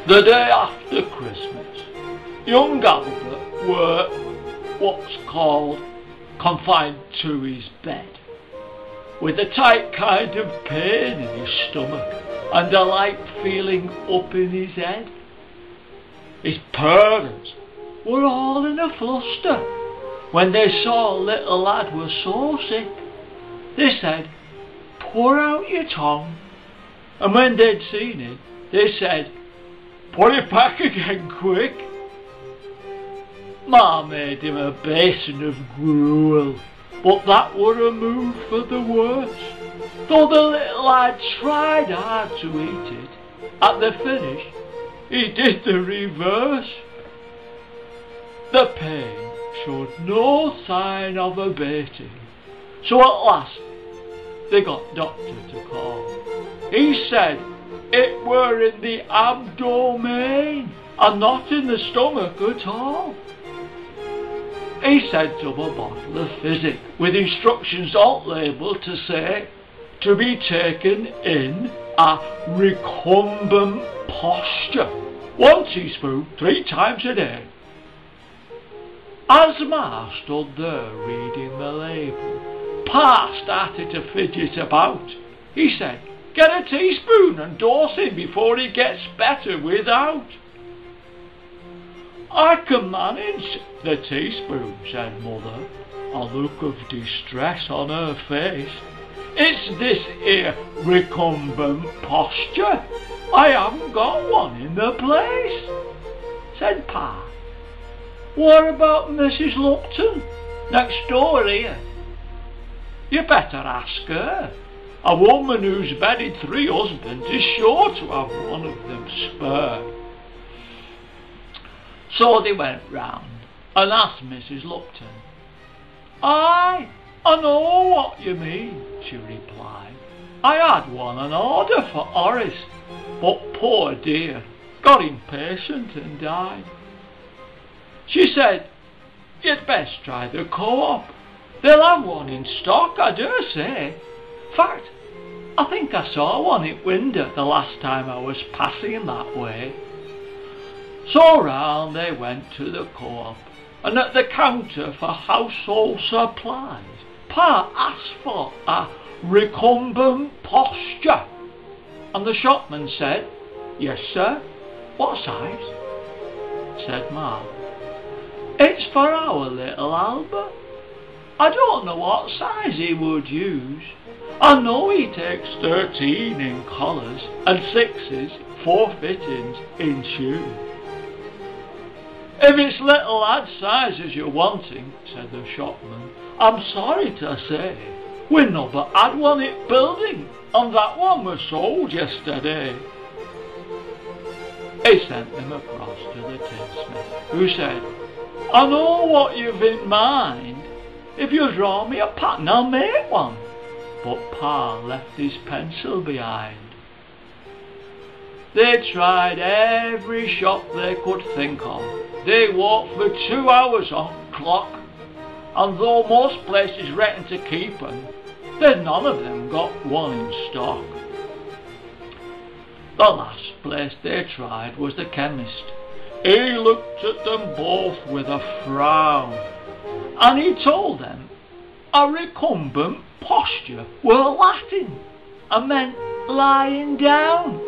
The day after Christmas, young Albert were what's called confined to his bed, with a tight kind of pain in his stomach and a light feeling up in his head. His parents were all in a fluster when they saw little lad was so sick. They said, "Pour out your tongue," and when they'd seen it, they said, "Put it back again quick." Ma made him a basin of gruel, but that were a move for the worse. Though the little lad tried hard to eat it, at the finish he did the reverse. The pain showed no sign of abating, so at last they got doctor to call. He said it were in the abdomen and not in the stomach at all. He sent up a bottle of physic with instructions on label to say to be taken in a recumbent posture, 1 teaspoon 3 times a day. As Ma stood there reading the label, Pa started to fidget about. He said, "Get a teaspoon and dose him before he gets better without." "I can manage the teaspoon," said Mother, a look of distress on her face. "It's this here recumbent posture. I haven't got one in the place," said Pa. "What about Mrs. Lupton, next door here?" "You better ask her. A woman who's bedded 3 husbands is sure to have one of them spare." So they went round and asked Mrs. Lupton. "Aye, I know what you mean," she replied. "I had one on order for Horace, but poor dear got impatient and died." She said, "You'd best try the Co-op. They'll have one in stock, I dare say. Fact, I think I saw one at window the last time I was passing that way." So round they went to the Co-op, and at the counter for household supplies, Pa asked for a recumbent posture, and the shopman said, "Yes, sir. What size?" Said Ma, "It's for our little Albert. I don't know what size he would use. I know he takes 13 in collars and 6s, 4 fittings in shoes." "If it's little lad sizes you're wanting," said the shopman, "I'm sorry to say we never had one at building, and that one was sold yesterday." He sent them across to the tinsmith, who said, "I know what you've in mind. If you draw me a pattern, I'll make one." But Pa left his pencil behind. They tried every shop they could think of. They walked for 2 hours on clock, and though most places reckoned to keep them, they'd none of them got one in stock. The last place they tried was the chemist. He looked at them both with a frown, and he told them a recumbent posture were Latin and meant lying down.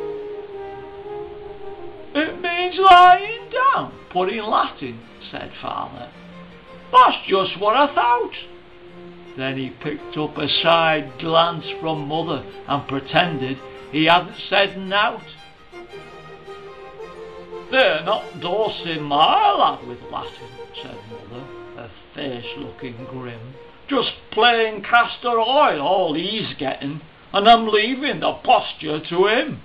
"It means lying down, put in Latin," said Father. "That's just what I thought." Then he picked up a side glance from Mother and pretended he hadn't said nought. "They're not dosing my lad with Latin," said Mother, her face looking grim. "Just plain castor oil all he's getting, and I'm leaving the posture to him."